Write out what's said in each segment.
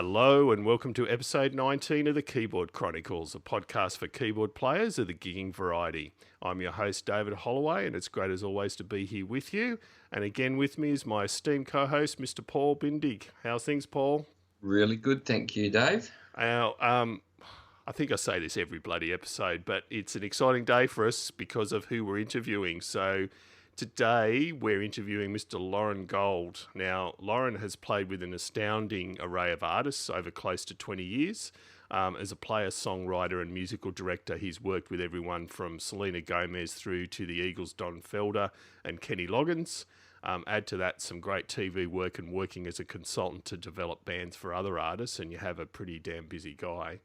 Hello and welcome to episode 19 of the Keyboard Chronicles, a podcast for keyboard players of the gigging variety. I'm your host, David Holloway, and it's great as always to be here with you. And again with me is my esteemed co-host, Mr. Paul Bindig. How's things, Paul? Really good, thank you, Dave. Now, I think I say this every bloody episode, but it's an exciting day for us because of who we're interviewing. So today, we're interviewing Mr. Loren Gold. Now, Loren has played with an astounding array of artists over close to 20 years. As a player, songwriter, and musical director, he's worked with everyone from Selena through to the Eagles' Don Felder and Kenny Loggins. Add to that some great TV work and working as a consultant to develop bands for other artists, and you have a pretty damn busy guy.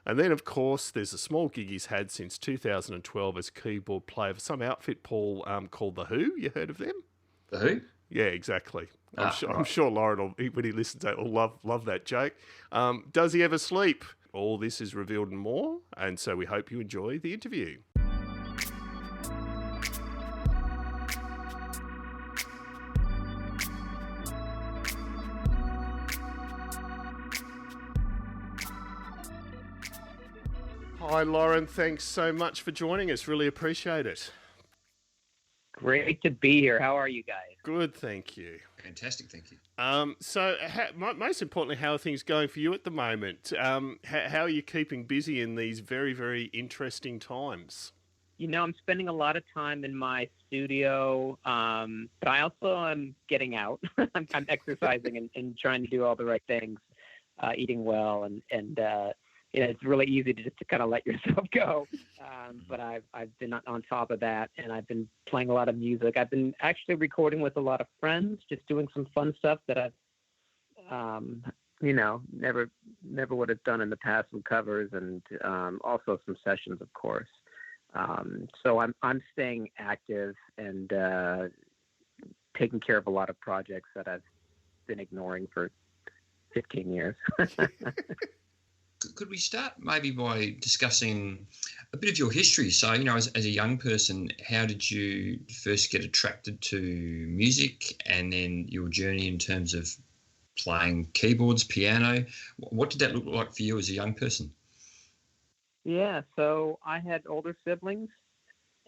And then, of course, there's a small gig he's had since 2012 as keyboard player for some outfit, Paul, called The Who. You heard of them? The Who? Yeah, exactly. I'm sure Lauren, when he listens to it, will love that joke. Does he ever sleep? All this is revealed and more, and so we hope you enjoy the interview. Hi, Loren. Thanks so much for joining us. Really appreciate it. Great to be here. How are you guys? Good, thank you. Fantastic, thank you. Most importantly, how are things going for you at the moment? How are you keeping busy in these very, very interesting times? You know, I'm spending a lot of time in my studio, but I also am getting out. I'm exercising and trying to do all the right things, eating well, and you know, it's really easy to just kind of let yourself go. But I've been on top of that, and I've been playing a lot of music. I've been actually recording with a lot of friends, just doing some fun stuff that I've, you know, never would have done in the past, some covers and also some sessions, of course. So I'm staying active and taking care of a lot of projects that I've been ignoring for 15 years. Could we start maybe by discussing a bit of your history? So, you know, as a young person, how did you first get attracted to music, and then your journey in terms of playing keyboards, piano? What did that look like for you as a young person? Yeah, so I had older siblings,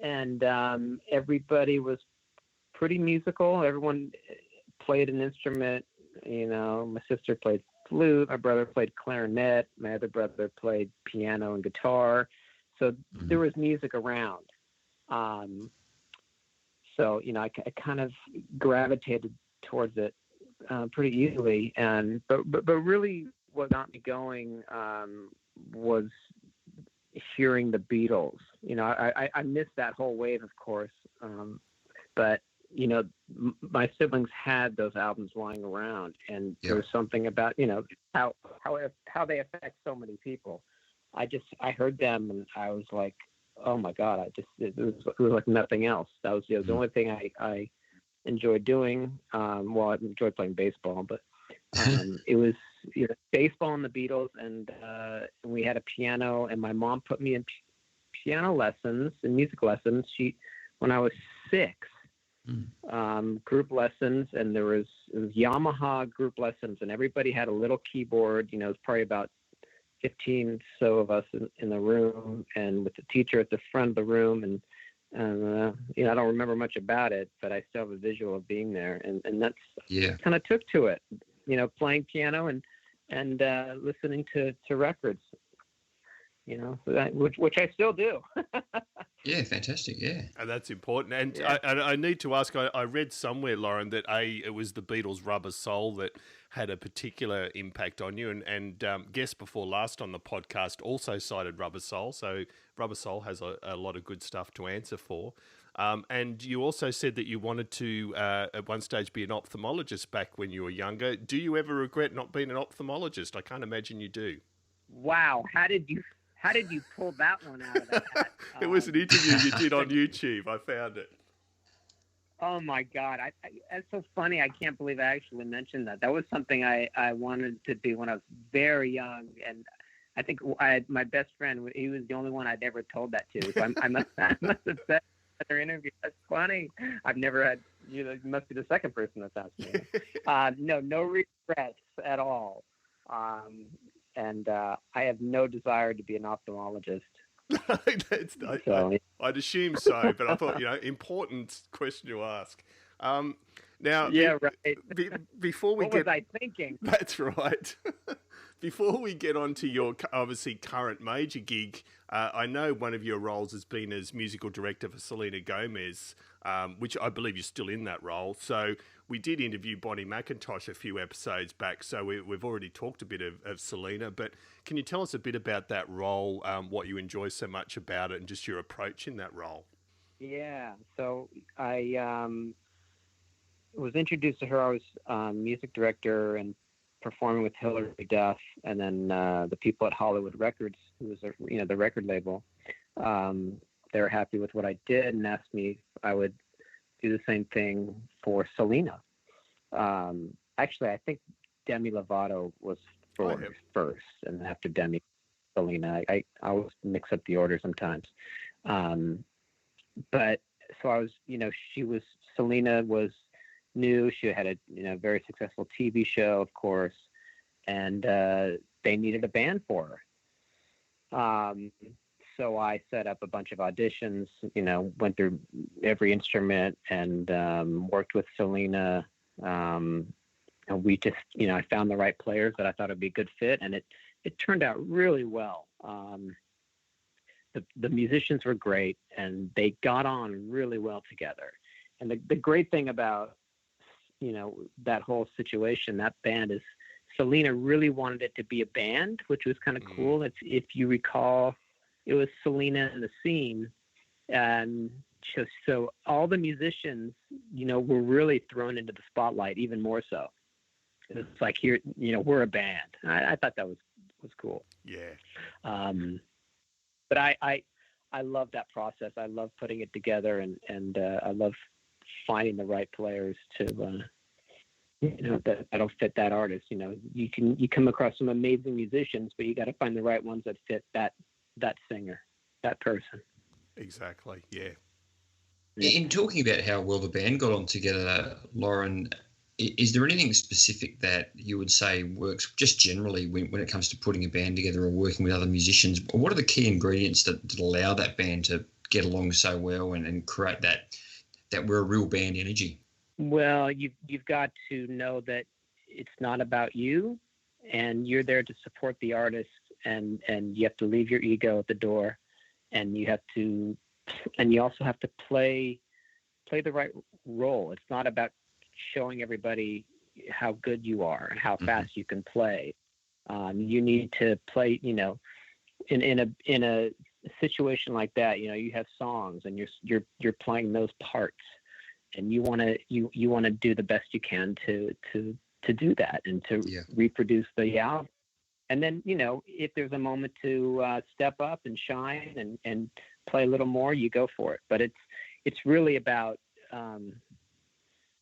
and everybody was pretty musical. Everyone played an instrument. You know, my sister played flute, my brother played clarinet, my other brother played piano and guitar. So there was music around. So, you know, I kind of gravitated towards it pretty easily. But really what got me going was hearing the Beatles. You know, I missed that whole wave, of course. But you know, my siblings had those albums lying around, and there was something about, you know, how they affect so many people. I heard them, and I was like, oh my God, it was like nothing else. That was, you know, the only thing I enjoyed doing. Well, I enjoyed playing baseball, but it was, you know, baseball and the Beatles, and we had a piano, and my mom put me in piano lessons and music lessons. When I was 6. Group lessons, and it was Yamaha group lessons, and everybody had a little keyboard. You know, it was probably about 15 so of us in the room, and with the teacher at the front of the room. And you know, I don't remember much about it, but I still have a visual of being there, and that's kind of took to it. You know, playing piano and listening to records. You know, which I still do. Yeah, fantastic. Yeah, and that's important. And I need to ask. I read somewhere, Loren, that it was the Beatles' "Rubber Soul" that had a particular impact on you. And guest before last on the podcast also cited "Rubber Soul." So "Rubber Soul" has a lot of good stuff to answer for. And you also said that you wanted to at one stage be an ophthalmologist back when you were younger. Do you ever regret not being an ophthalmologist? I can't imagine you do. Wow, how did you pull that one out of the hat? It was an interview you did on YouTube. I found it. Oh my God, that's so funny. I can't believe I actually mentioned that. That was something I wanted to do when I was very young, and I think my best friend, he was the only one I'd ever told that to. So I must have said another interview. That's funny. I've never had, you know, you must be the second person that's asked me. No regrets at all. And I have no desire to be an ophthalmologist. I'd assume so, but I thought, important question to ask. Now, yeah, right. before we What get, was I thinking? That's right. Before we get on to your obviously current major gig, I know one of your roles has been as musical director for Selena Gomez, which I believe you're still in that role. So we did interview Bonnie McIntosh a few episodes back, so we've already talked a bit of Selena. But can you tell us a bit about that role, what you enjoy so much about it, and just your approach in that role? Yeah, so I was introduced to her. I was music director and performing with Hilary Duff, and then the people at Hollywood Records, who was the record label, they were happy with what I did and asked me if I would do the same thing for Selena. Actually, I think Demi Lovato was first, and after Demi, Selena. I always mix up the order sometimes. But so I was, Selena was new. She had a very successful TV show, of course, and they needed a band for her. So I set up a bunch of auditions, went through every instrument and worked with Selena. And we just, I found the right players that I thought would be a good fit, and it turned out really well. The musicians were great, and they got on really well together. And the great thing about, that whole situation, that band, is Selena really wanted it to be a band, which was kind of cool. If you recall, it was Selena and the Scene. And so all the musicians, were really thrown into the spotlight even more so. It's like, here, we're a band. I thought that was cool. Yeah. But I love that process. I love putting it together, and I love finding the right players to, that'll fit that artist. You come across some amazing musicians, but you got to find the right ones that fit that singer, that person. Exactly. Yeah. In talking about how well the band got on together, Loren, is there anything specific that you would say works just generally when it comes to putting a band together or working with other musicians? What are the key ingredients that allow that band to get along so well and create that we're a real band energy? Well, you've got to know that it's not about you, and you're there to support the artist, and you have to leave your ego at the door, and you also have to play the right role. It's not about showing everybody how good you are and how fast you can play. You need to play, in a situation like that, you have songs and you're playing those parts, and you want to do the best you can to do that and to reproduce the album. And then, if there's a moment to step up and shine and play a little more, you go for it. But it's really about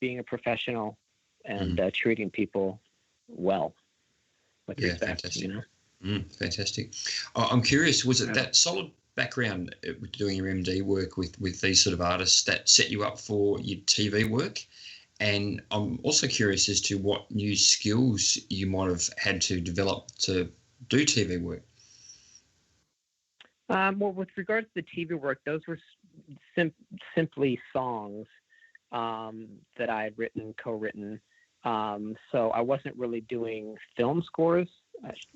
being a professional and treating people well with respect. Fantastic. Fantastic. I'm curious, was it that solid background with doing your MD work with these sort of artists that set you up for your TV work? And I'm also curious as to what new skills you might have had to develop to do TV work. Well, with regards to the TV work, those were simply songs that I had co-written. So I wasn't really doing film scores,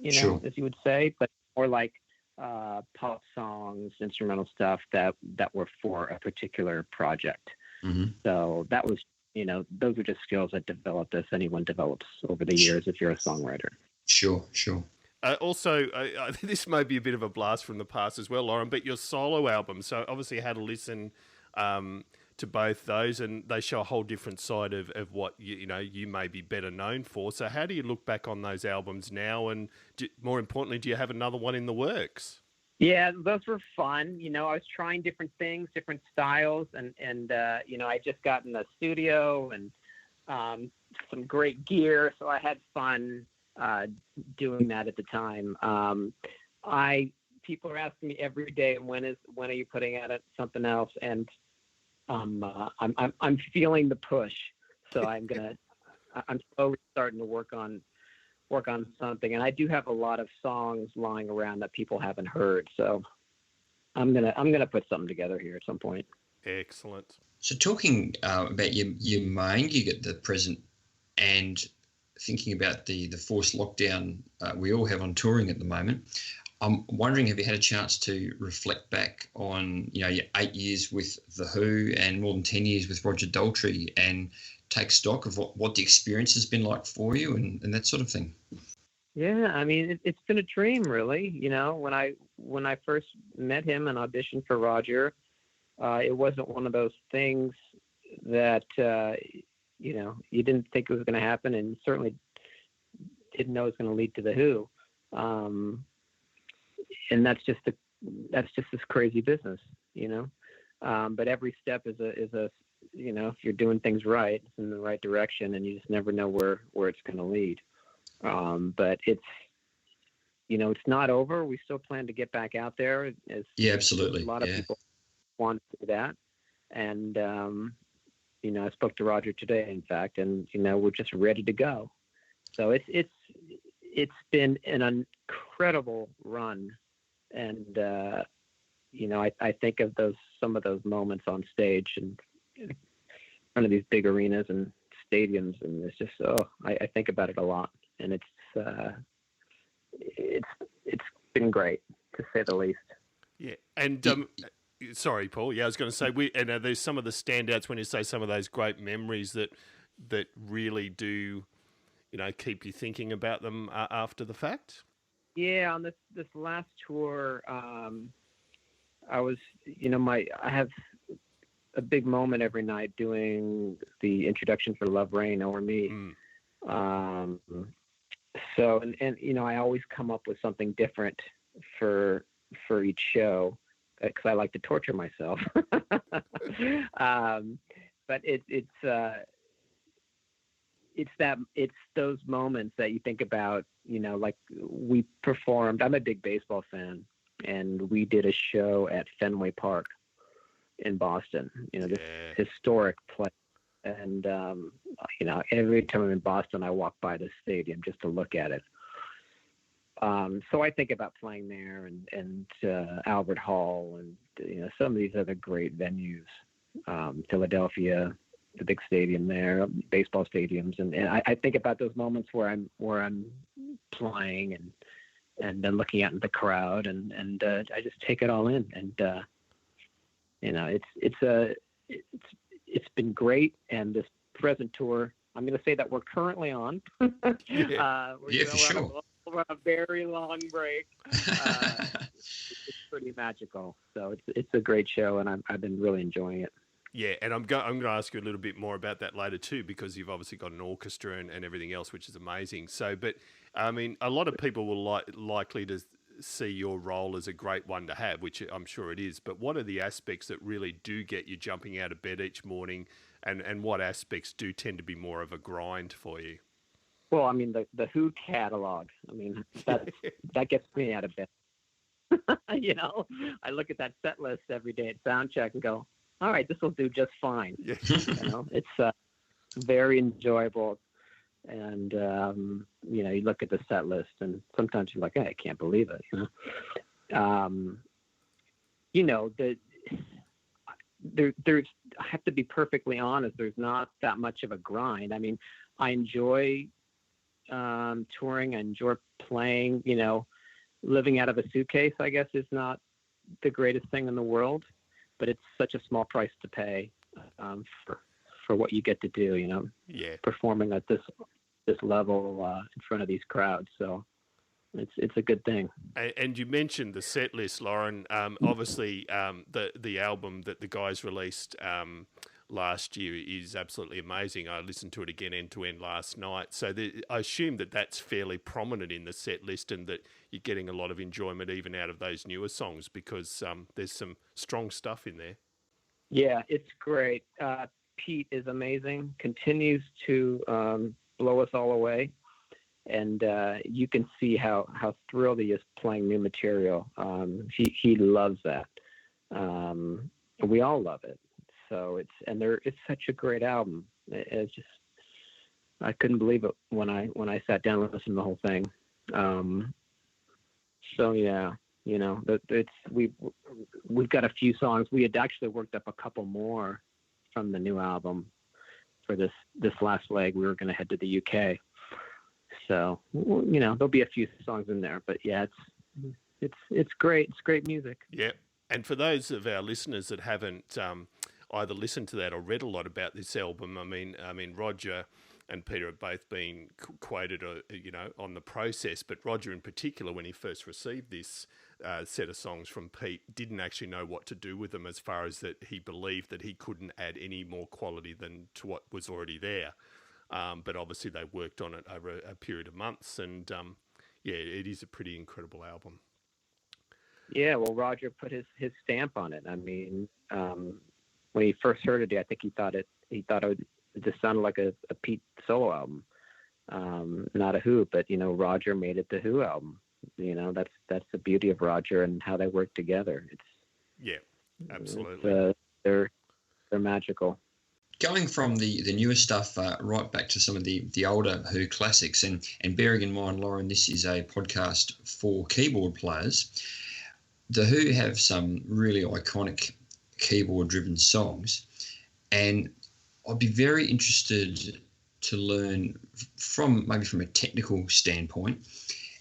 Sure. as you would say, but more like pop songs, instrumental stuff that were for a particular project. So that was, those are just skills that developed as anyone develops over the years if you're a songwriter. Sure. Also, I think this may be a bit of a blast from the past as well, Loren, but your solo album, so obviously I had to listen to both those, and they show a whole different side of what you may be better known for. So how do you look back on those albums now, and more importantly, do you have another one in the works? Yeah, those were fun. I was trying different things, different styles, and I just got in the studio and some great gear, so I had fun doing that at the time. People are asking me every day, when are you putting out something else? And I'm feeling the push, so I'm slowly starting to work on work on something. And I do have a lot of songs lying around that people haven't heard. So I'm gonna put something together here at some point. Excellent. So talking about your main gig at the present, and thinking about the forced lockdown we all have on touring at the moment, I'm wondering, have you had a chance to reflect back on, your 8 years with The Who and more than 10 years with Roger Daltrey, and take stock of what the experience has been like for you and that sort of thing? Yeah, I mean, it's been a dream, really. When I first met him and auditioned for Roger, it wasn't one of those things that you didn't think it was going to happen, and certainly didn't know it was going to lead to The Who. And that's just this crazy business, But every step is a if you're doing things right, it's in the right direction, and you just never know where it's going to lead. But it's not over. We still plan to get back out there. Yeah, absolutely. A lot of people want to do that. And, I spoke to Roger today, in fact, and, we're just ready to go. So it's been an incredible run. And, I think of some of those moments on stage and in front of these big arenas and stadiums. And it's just, I think about it a lot. And it's been great, to say the least. Yeah. And, sorry, Paul. Yeah, I was going to say, there's some of the standouts when you say some of those great memories that really do, keep you thinking about them after the fact. Yeah, on this last tour, I was, I have a big moment every night doing the introduction for Love Reign O'er Me. So, and I always come up with something different for each show, because I like to torture myself. But it's those moments that you think about, like we performed. I'm a big baseball fan, and we did a show at Fenway Park in Boston, this historic place. And, every time I'm in Boston, I walk by the stadium just to look at it. So I think about playing there and Albert Hall and, some of these other great venues, Philadelphia, the big stadium there, baseball stadiums. And I think about those moments where I'm playing and then looking out at the crowd and I just take it all in. And, it's been great. And this present tour, I'm going to say that we're currently on. For sure. We're on a very long break. It's pretty magical. So it's a great show, and I've been really enjoying it. Yeah, and I'm going to ask you a little bit more about that later too, because you've obviously got an orchestra and everything else, which is amazing. So, but I mean, a lot of people will likely to see your role as a great one to have, which I'm sure it is. But what are the aspects that really do get you jumping out of bed each morning, and what aspects do tend to be more of a grind for you? Well, I mean, the Who catalog. I mean, that gets me out of bed. I look at that set list every day at sound check and go, all right, this will do just fine. Yeah. It's very enjoyable. And, you look at the set list and sometimes you're like, hey, I can't believe it. There's, I have to be perfectly honest, there's not that much of a grind. I mean, I enjoy touring. I enjoy playing. Living out of a suitcase, I guess, is not the greatest thing in the world, but it's such a small price to pay for what you get to do. Performing at this level in front of these crowds. So it's a good thing. And you mentioned the set list, Loren. Obviously, the album that the guys released last year is absolutely amazing. I listened to it again end to end last night. So I assume that's fairly prominent in the set list, and that you're getting a lot of enjoyment even out of those newer songs, because there's some strong stuff in there. Yeah, it's great. Pete is amazing. Continues to blow us all away. And you can see how thrilled he is playing new material. He loves that. And we all love it. So it's such a great album. It's just, I couldn't believe it when I sat down and listened to the whole thing. So yeah, we've got a few songs. We had actually worked up a couple more from the new album for this last leg. We were going to head to the UK, so there'll be a few songs in there. But yeah, it's great. It's great music. Yeah, and for those of our listeners that haven't either listened to that or read a lot about this album, I mean, Roger and Peter have both been quoted, on the process. But Roger, in particular, when he first received this set of songs from Pete, didn't actually know what to do with them, as far as that he believed that he couldn't add any more quality than to what was already there. But obviously, they worked on it over a period of months, and it is a pretty incredible album. Yeah, well, Roger put his stamp on it. I mean, when he first heard it, I think he thought it just sounded like a Pete solo album, not a Who. But Roger made it the Who album. That's the beauty of Roger and how they work together. Absolutely. They're magical. Going from the newer stuff right back to some of the older Who classics, and bearing in mind, Loren, this is a podcast for keyboard players. The Who have some really iconic keyboard-driven songs, and I'd be very interested to learn from a technical standpoint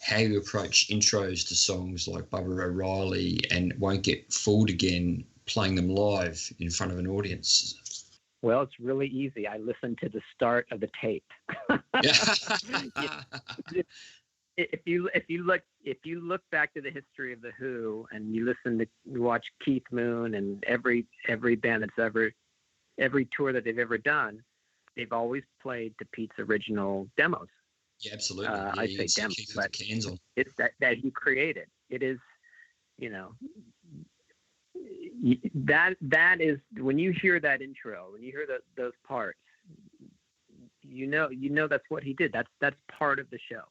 how you approach intros to songs like Bubba O'Reilly and Won't Get Fooled Again, playing them live in front of an audience. Well, it's really easy. I listen to the start of the tape. If you look back to the history of the Who and you watch Keith Moon and every band that's every tour that they've ever done, they've always played to Pete's original demos. Yeah, absolutely. I say demos, but it's that he created. It is, that is when you hear that intro, when you hear those parts, that's what he did. That's part of the show.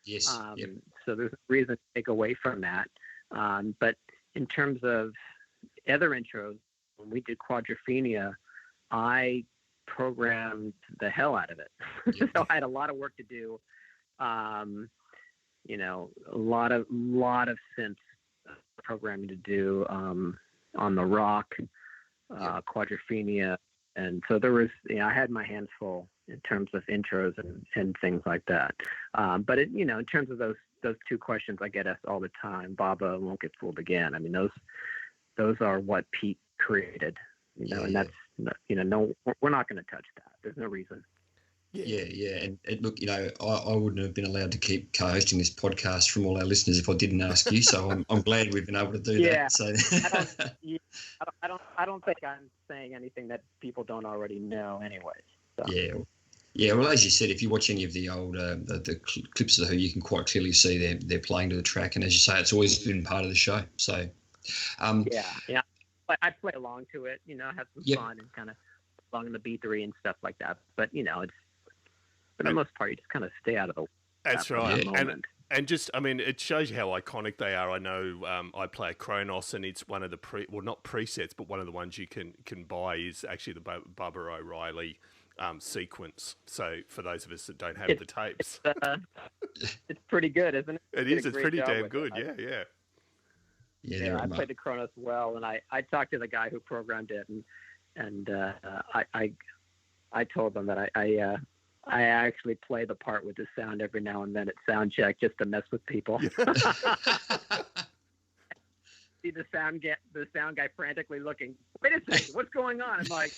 Yes. So there's a reason to take away from that. But in terms of other intros, when we did Quadrophenia, I programmed the hell out of it. So I had a lot of work to do. A lot of synth programming to do on the Rock, Quadrophenia. And so there was, I had my hands full in terms of intros and things like that. But in terms of those two questions I get asked all the time, Baba Won't Get Fooled Again. I mean, those are what Pete created, and that's, no, we're not going to touch that. There's no reason. Yeah. And look, I wouldn't have been allowed to keep co-hosting this podcast from all our listeners if I didn't ask you. So I'm glad we've been able to do that. So I don't think I'm saying anything that people don't already know anyway. So. Yeah. Well, as you said, if you watch any of the old the clips of the Who, you can quite clearly see they're playing to the track, and as you say, it's always been part of the show. So. Yeah. I play along to it. Have some fun and kind of along in the B3 and stuff like that. But it's. For the most part, you just kind of stay out of the way. That's right. And just, it shows you how iconic they are. I know I play a Kronos, and it's one of the not presets, but one of the ones you can buy is actually the Bubba O'Reilly sequence. So for those of us that don't have the tapes, it's pretty good, isn't it? It is. It's pretty damn good. Yeah, I played the Kronos well, and I talked to the guy who programmed it, and I told them that I actually play the part with the sound every now and then at sound check just to mess with people. See the sound guy frantically looking. Wait a second, what's going on? I'm like,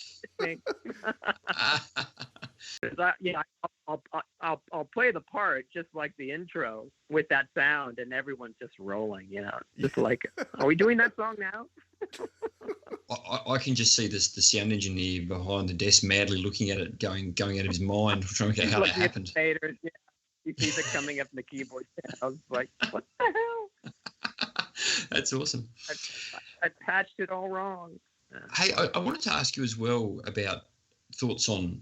I'll play the part just like the intro with that sound, and everyone's just rolling. Just like, are we doing that song now? I can just see the sound engineer behind the desk madly looking at it, going out of his mind, trying to get how that happened. He sees it coming up in the keyboard. I was like, what the hell? That's awesome. I patched it all wrong. Hey, I wanted to ask you as well about thoughts on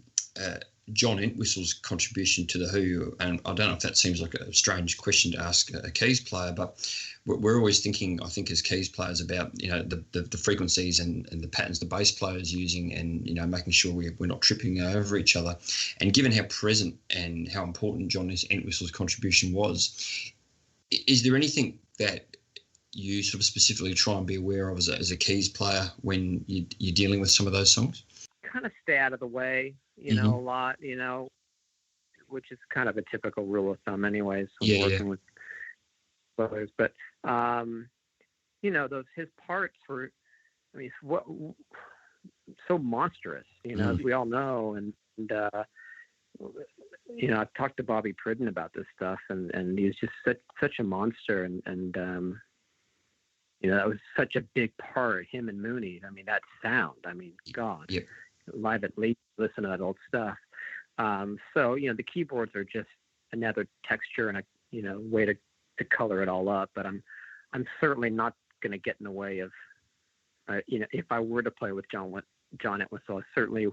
John Entwistle's contribution to the Who, and I don't know if that seems like a strange question to ask a keys player, but we're always thinking, I think, as keys players about, the frequencies and the patterns the bass player is using, and, making sure we're not tripping over each other. And given how present and how important John Entwistle's contribution was, is there anything that you sort of specifically try and be aware of as a keys player when you're dealing with some of those songs? Kind of stay out of the way, a lot, which is kind of a typical rule of thumb anyways. Working with players. But, his parts were, so monstrous, as we all know. And I've talked to Bobby Pridden about this stuff, and he's just such a monster. And that was such a big part, him and Mooney. That sound, God. Yep. Live at Leeds, listen to that old stuff. So the keyboards are just another texture and a way to color it all up. But I'm certainly not going to get in the way of if I were to play with John Entwistle, I certainly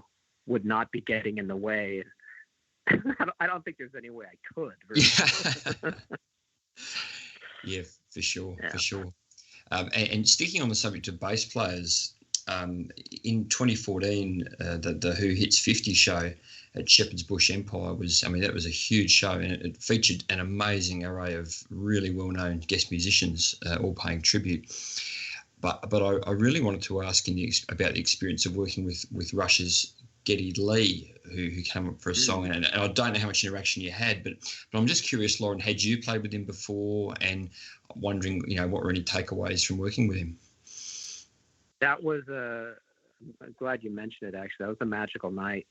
would not be getting in the way. I don't think there's any way I could. Really. Yeah, for sure. And sticking on the subject of bass players, in 2014, the Who Hits 50 show at Shepherd's Bush Empire that was a huge show, and it featured an amazing array of really well-known guest musicians, all paying tribute. But I really wanted to ask about the experience of working with Rush's Geddy Lee, who came up for a song, and I don't know how much interaction you had, but I'm just curious, Loren, had you played with him before, and wondering, what were any takeaways from working with him? That was I'm glad you mentioned it, actually. That was a magical night.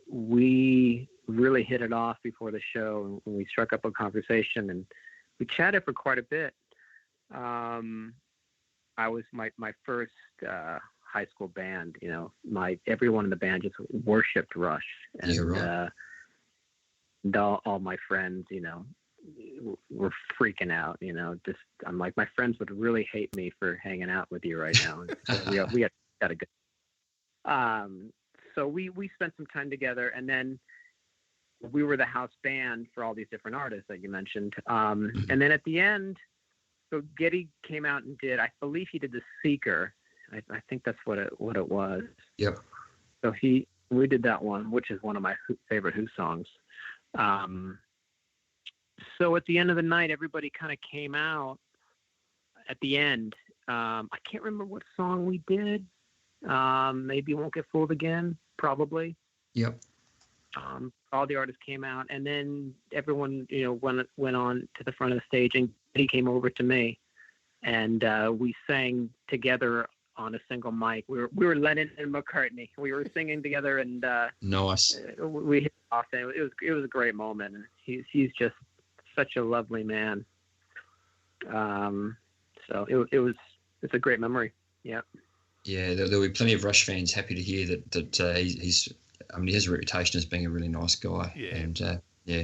We really hit it off before the show, and we struck up a conversation, and we chatted for quite a bit. I was my first high school band, everyone in the band just worshipped Rush. And yeah, right. All my friends, were freaking out, I'm like, my friends would really hate me for hanging out with you right now. And so we had a good, so we spent some time together, and then we were the house band for all these different artists that you mentioned. And then at the end, so Geddy came out and I believe he did The Seeker. I think that's what it was. Yep. So we did that one, which is one of my favorite Who songs. So at the end of the night, everybody kind of came out at the end. I can't remember what song we did. Maybe Won't Get Fooled Again, probably. Yep. All the artists came out, and then everyone, went on to the front of the stage, and he came over to me, and we sang together on a single mic. We were Lennon and McCartney. We were singing together, and nice. We hit off, and it was a great moment. And he's just such a lovely man. So it's a great memory. Yeah. Yeah, there'll be plenty of Rush fans happy to hear that he's. He has a reputation as being a really nice guy. Yeah. And yeah.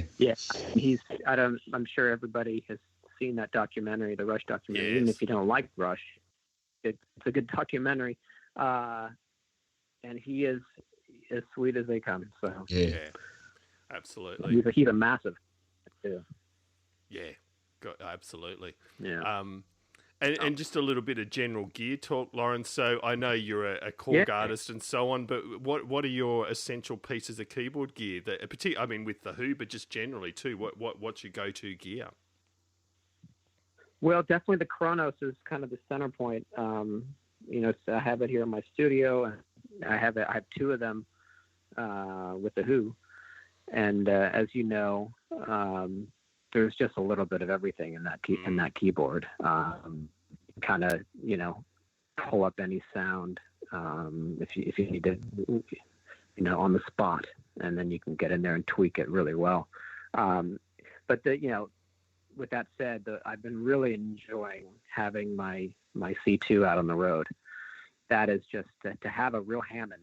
I'm sure everybody has seen that documentary, the Rush documentary. Yes. Even if you don't like Rush, it's a good documentary. And he is as sweet as they come. So yeah, absolutely. He's a massive too. Yeah, absolutely. Yeah. And just a little bit of general gear talk, Loren. So I know you're a Korg artist and so on, but what are your essential pieces of keyboard gear that, with the Who, but just generally too? What's your go-to gear? Well, definitely the Kronos is kind of the center point. So I have it here in my studio, and I have two of them with the Who, and as you know, there's just a little bit of everything in that in that keyboard. Kind of, pull up any sound if you need to, on the spot, and then you can get in there and tweak it really well. But with that said, I've been really enjoying having my C2 out on the road. That is just to have a real Hammond,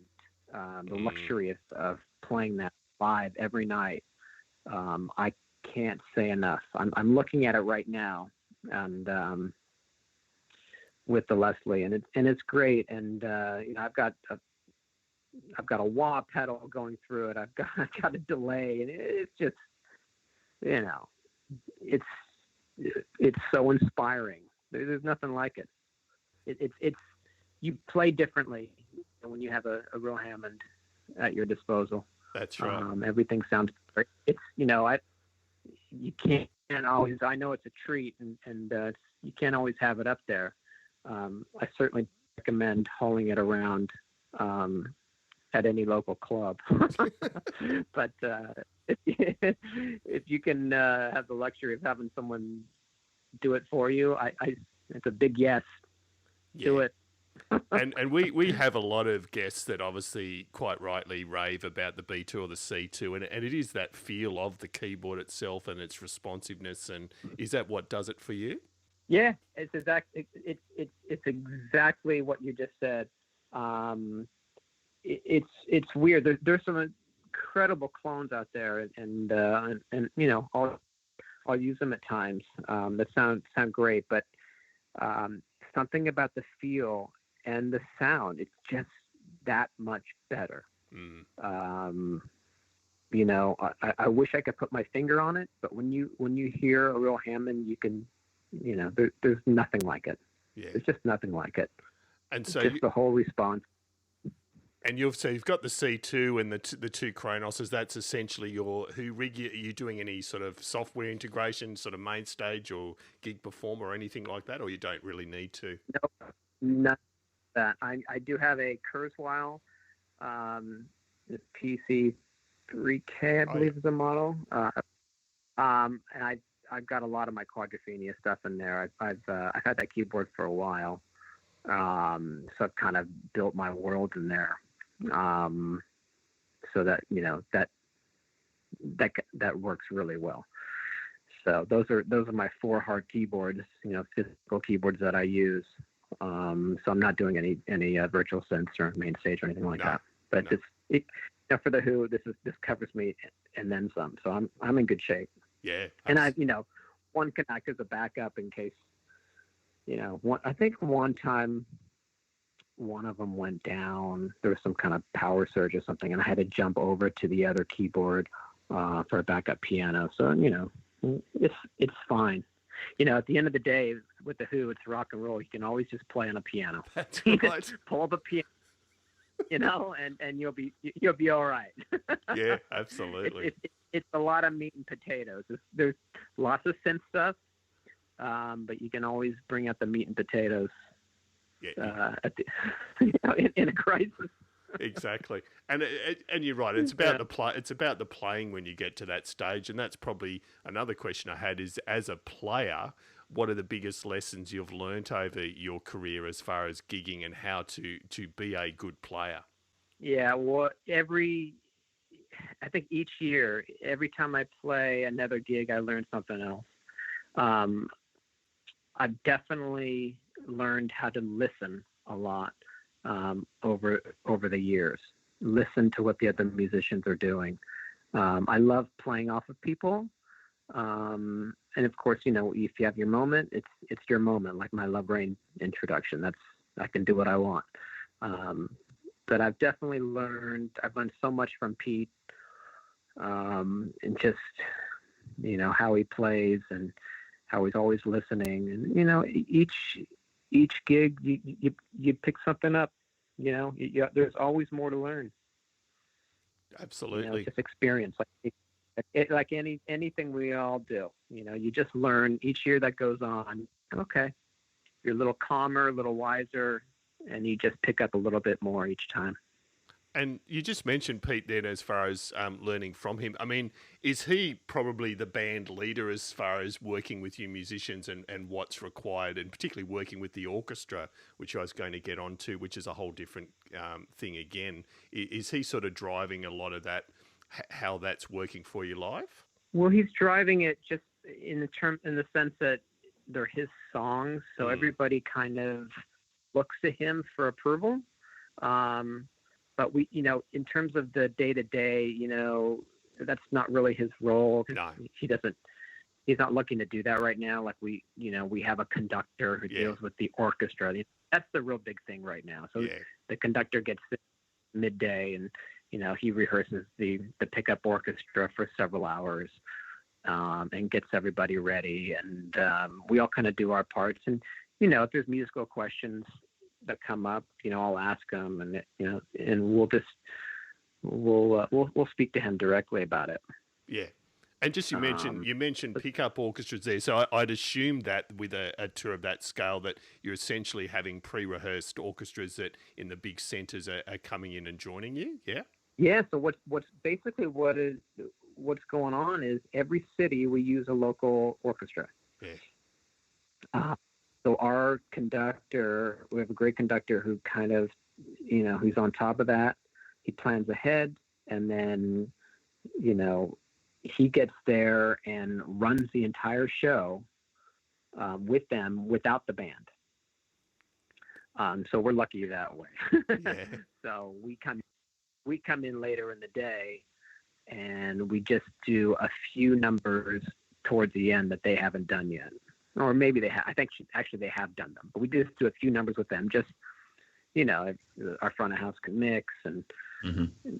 the luxury of playing that live every night. I can't say enough. I'm looking at it right now, and with the Leslie, and it's great. And I've got I've got a wah pedal going through it. I've got a delay, and it's just, you know, it's so inspiring. There's nothing like it. It's you play differently when you have a real Hammond at your disposal. That's right. Everything sounds great. It's, you know, you can't always. I know it's a treat, and you can't always have it up there. I certainly recommend hauling it around at any local club. But if you can have the luxury of having someone do it for you, it's a big yes. Do it. and we have a lot of guests that obviously quite rightly rave about the B2 or the C2, and it is that feel of the keyboard itself and its responsiveness. And is that what does it for you? Yeah, it's exactly what you just said. It's weird. There's some incredible clones out there, and you know, I'll use them at times. That sound great, but something about the feel and the sound, it's just that much better. You know, I wish I could put my finger on it, but when you hear a real Hammond, you can, you know, there's nothing like it. Yeah. There's just nothing like it. And so just the whole response. And you've got the C2 and the two Chronicles. That's essentially your rig. Are you doing any sort of software integration, sort of main stage or gig performer or anything like that, or you don't really need to? No, none of that. I do have a Kurzweil, the PC3K, I believe is the model. And I've got a lot of my Quadrophenia stuff in there. I've had that keyboard for a while, so I've kind of built my world in there. So that, you know, that works really well. So those are my 4 hard keyboards, you know, physical keyboards that I use. So I'm not doing any virtual synths or main stage or anything like that. But you know, for the Who, this covers me and then some. So I'm in good shape. Yeah. And I, you know, one can act as a backup in case, you know, I think one time one of them went down. There was some kind of power surge or something, and I had to jump over to the other keyboard for a backup piano. So, you know, it's fine. You know, at the end of the day, with the Who, it's rock and roll. You can always just play on a piano. That's right. Pull up a piano, you know, and you'll be all right. Yeah, absolutely. It's a lot of meat and potatoes. There's lots of synth stuff, but you can always bring out the meat and potatoes. Yeah. You know, in a crisis. Exactly, and you're right. It's about the play. It's about the playing when you get to that stage, and that's probably another question I had. Is, as a player, what are the biggest lessons you've learnt over your career as far as gigging and how to be a good player? Yeah, well, I think each year, every time I play another gig, I learn something else. I've definitely learned how to listen a lot over the years. Listen to what the other musicians are doing. I love playing off of people, and of course, you know, if you have your moment, it's your moment. Like my Love Rain introduction, I can do what I want. But I've definitely learned so much from Pete, and just, you know, how he plays and how he's always listening. And, you know, each gig you pick something up, you know, there's always more to learn. Absolutely. You know, just experience, like anything we all do. You know, you just learn each year that goes on. Okay, you're a little calmer, a little wiser, and you just pick up a little bit more each time. And you just mentioned Pete then, as far as learning from him. I mean, is he probably the band leader as far as working with you musicians and what's required, and particularly working with the orchestra, which I was going to get onto, which is a whole different thing again. Is he sort of driving a lot of that, how that's working for you live? Well, he's driving it just in the sense that they're his songs, so everybody kind of looks to him for approval. But we, you know, in terms of the day-to-day, you know, that's not really his role. No. He's not looking to do that right now. Like we have a conductor who deals with the orchestra. That's the real big thing right now. So the conductor gets midday, and he rehearses the pickup orchestra for several hours, and gets everybody ready, and we all kind of do our parts. And if there's musical questions that come up, I'll ask them, and and we'll speak to him directly about it. Yeah. And just you mentioned pickup orchestras there, so I'd assume that with a tour of that scale that you're essentially having pre-rehearsed orchestras that in the big centres are coming in and joining you, yeah? Yeah, so what's going on is every city we use a local orchestra. Yeah. So our conductor, we have a great conductor who kind of, who's on top of that. He plans ahead, and then, he gets there and runs the entire show with them without the band. So we're lucky that way. Yeah. So we come in later in the day, and we just do a few numbers towards the end that they haven't done yet, or maybe they have. I think actually they have done them, but we just do a few numbers with them. Just our front of house can mix, and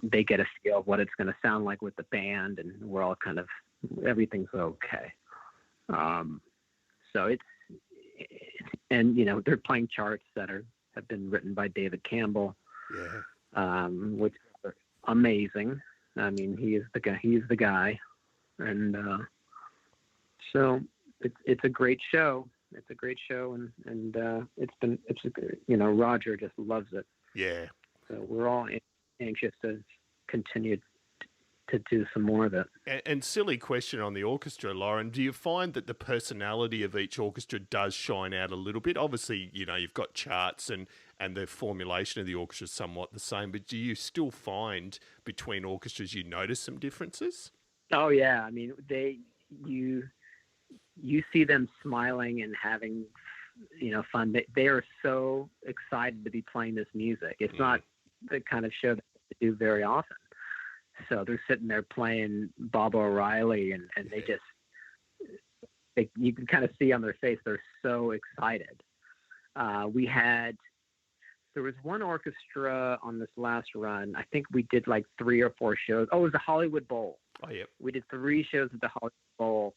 they get a feel of what it's going to sound like with the band, and we're all kind of, everything's okay. So and they're playing charts that have been written by David Campbell, which are amazing. I mean, he's the guy, and so it's a great show. It's a great show, and Roger just loves it. Yeah. So we're all anxious to continue to do some more of it. And silly question on the orchestra, Loren, do you find that the personality of each orchestra does shine out a little bit? Obviously, you've got charts and the formulation of the orchestra is somewhat the same, but do you still find between orchestras you notice some differences? Oh yeah, I mean you see them smiling and having fun. They are so excited to be playing this music. It's not the kind of show that they do very often. So they're sitting there playing Bob O'Reilly, and they just, you can kind of see on their face, they're so excited. There was one orchestra on this last run. I think we did like 3 or 4 shows. Oh, it was the Hollywood Bowl. Oh, yep. We did 3 shows at the Hollywood Bowl,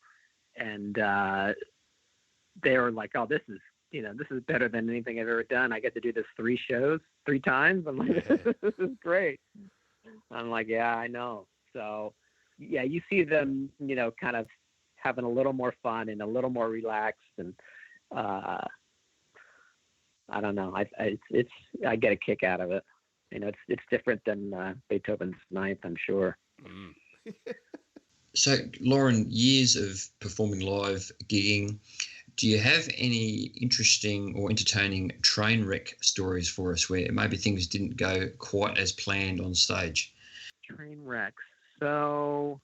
and they were like, "Oh, this is better than anything I've ever done. I get to do this 3 shows 3 times." I'm like, "This is great." I'm like, "Yeah, I know." So, yeah, you see them, kind of having a little more fun and a little more relaxed, and I don't know. I get a kick out of it. It's different than Beethoven's Ninth, I'm sure. So, Loren, years of performing live, gigging, do you have any interesting or entertaining train wreck stories for us where maybe things didn't go quite as planned on stage? Train wrecks. So,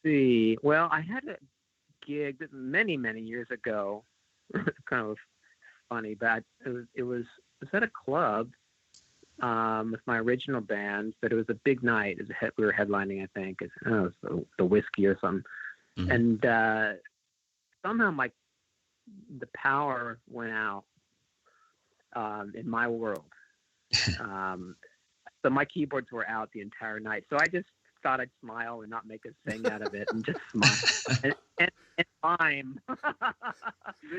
let's see. Well, I had a gig many, many years ago. Kind of funny, but it was at a club with my original band, but it was a big night. We were headlining, I think. It was the Whiskey or something. And somehow the power went out in my world. So my keyboards were out the entire night. So I just thought I'd smile and not make a thing out of it, and just smile and mime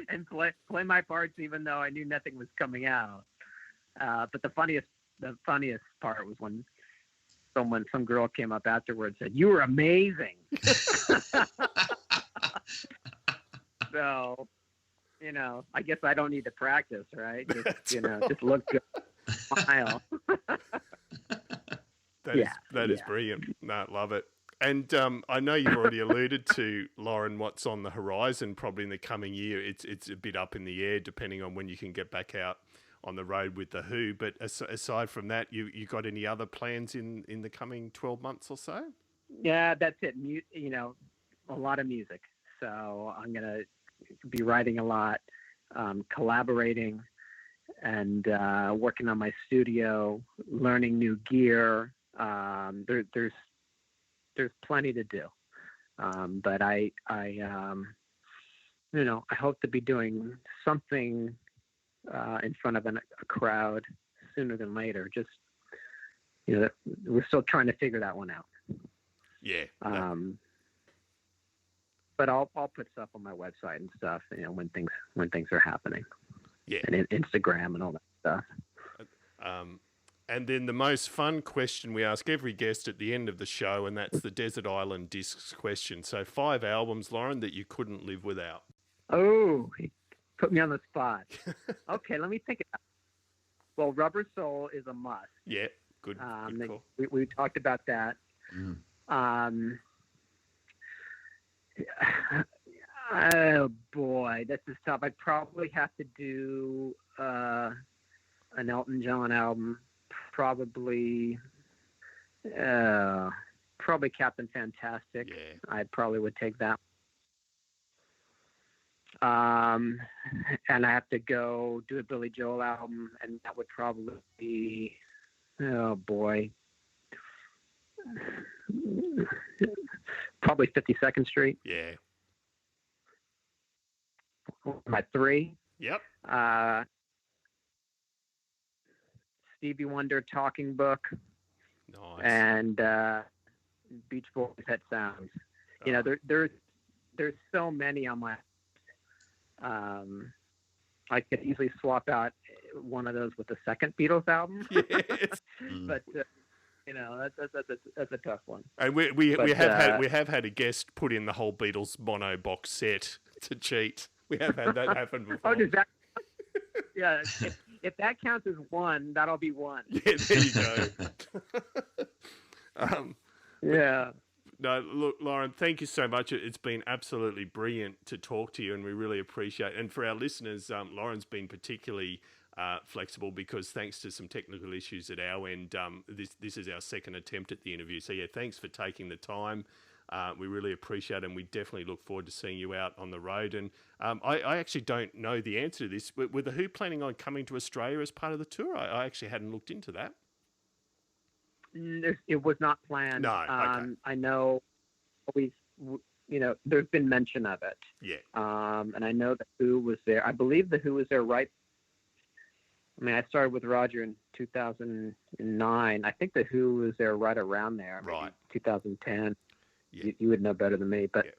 and play my parts, even though I knew nothing was coming out. But the funniest part was when some girl came up afterwards and said, "You were amazing." So, I guess I don't need to practice, right? Just, just look good, smile. That is brilliant. No, love it. And I know you've already alluded to, Loren, what's on the horizon probably in the coming year. It's a bit up in the air depending on when you can get back out on the road with the Who. But aside from that, you got any other plans in the coming 12 months or so? Yeah, that's it. A lot of music. So I'm going to be writing a lot, collaborating, and working on my studio, learning new gear. There's plenty to do. But I hope to be doing something in front of a crowd sooner than later. Just we're still trying to figure that one out. Yeah. But I'll put stuff on my website and stuff, when things are happening. Yeah. And Instagram and all that stuff. And then the most fun question we ask every guest at the end of the show, and that's the Desert Island Discs question. So 5 albums, Loren, that you couldn't live without. Oh, he put me on the spot. Okay, let me think about it. Well, Rubber Soul is a must. Yeah, good call. We talked about that. Oh boy, this is tough. I'd probably have to do an Elton John album. Probably Captain Fantastic. Yeah. I probably would take that. And I have to go do a Billy Joel album, and that would probably be, oh boy, probably 52nd Street. Yeah. My 3. Yep. Stevie Wonder Talking Book. Nice. And Beach Boys Pet Sounds. There's so many on my. I could easily swap out one of those with the second Beatles album. Yes. But that's a tough one. And we have had a guest put in the whole Beatles mono box set to cheat. We have had that happen before. Oh, does that? Yeah. If that counts as one, that'll be one. Yeah, there you go. Yeah. No, look, Loren, thank you so much. It's been absolutely brilliant to talk to you, and we really appreciate it. And for our listeners, Loren's been particularly flexible because thanks to some technical issues at our end, this is our second attempt at the interview. So, yeah, thanks for taking the time. We really appreciate it, and we definitely look forward to seeing you out on the road. And I actually don't know the answer to this, but were The Who planning on coming to Australia as part of the tour? I actually hadn't looked into that. It was not planned. No, okay. I know there's been mention of it. Yeah. And I know The Who was there. I believe The Who was there right. I mean, I started with Roger in 2009. I think The Who was there right around there. Right. 2010. Yeah. You would know better than me, but yeah.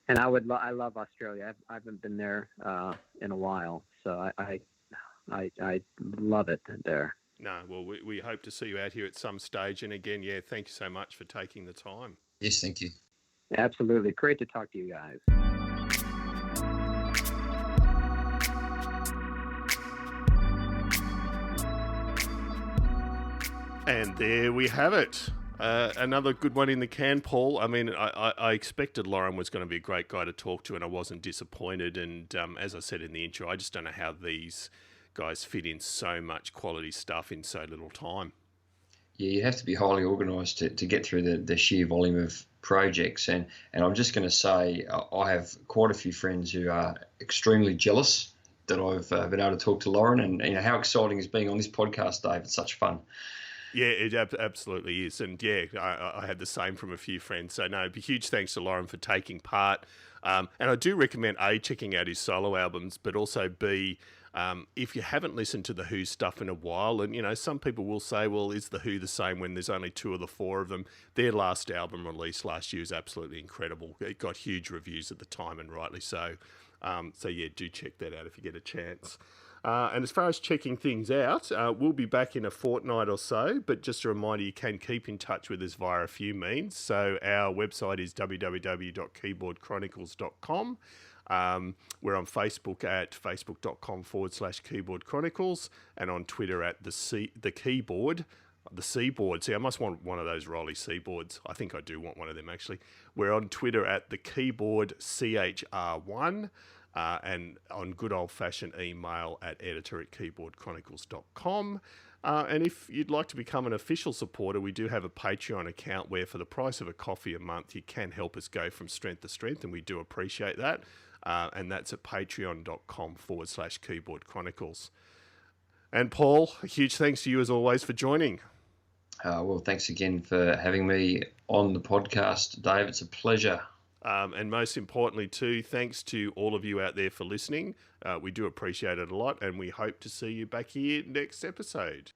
And I love Australia. I haven't been there in a while, so I love it there. No, well, we hope to see you out here at some stage. And again, yeah, thank you so much for taking the time. Yes, thank you. Absolutely. Great to talk to you guys. And there we have it. Another good one in the can, Paul. I mean, I expected Loren was going to be a great guy to talk to, and I wasn't disappointed. And as I said in the intro, I just don't know how these guys fit in so much quality stuff in so little time. Yeah, you have to be highly organised to get through the sheer volume of projects. And I'm just going to say I have quite a few friends who are extremely jealous that I've been able to talk to Loren. And how exciting is being on this podcast, Dave. It's such fun. Yeah, it absolutely is. And yeah, I had the same from a few friends. So no, a huge thanks to Loren for taking part. And I do recommend A, checking out his solo albums, but also B, if you haven't listened to The Who stuff in a while, and some people will say, well, is The Who the same when there's only 2 of the 4 of them? Their last album released last year is absolutely incredible. It got huge reviews at the time, and rightly so. So yeah, do check that out if you get a chance. And as far as checking things out, we'll be back in a fortnight or so, but just a reminder, you can keep in touch with us via a few means. So our website is www.keyboardchronicles.com. We're on Facebook at facebook.com/Keyboard Chronicles, and on Twitter at the Keyboard, the Seaboard. See, I must want one of those Rolly Seaboards. I think I do want one of them, actually. We're on Twitter at the Keyboard CHR1. And on good old-fashioned email at editor@keyboardchronicles.com. And if you'd like to become an official supporter, we do have a Patreon account where for the price of a coffee a month, you can help us go from strength to strength, and we do appreciate that. And that's at patreon.com/Keyboard Chronicles. And Paul, a huge thanks to you as always for joining. Well, thanks again for having me on the podcast, Dave. It's a pleasure. And most importantly, too, thanks to all of you out there for listening. We do appreciate it a lot, and we hope to see you back here next episode.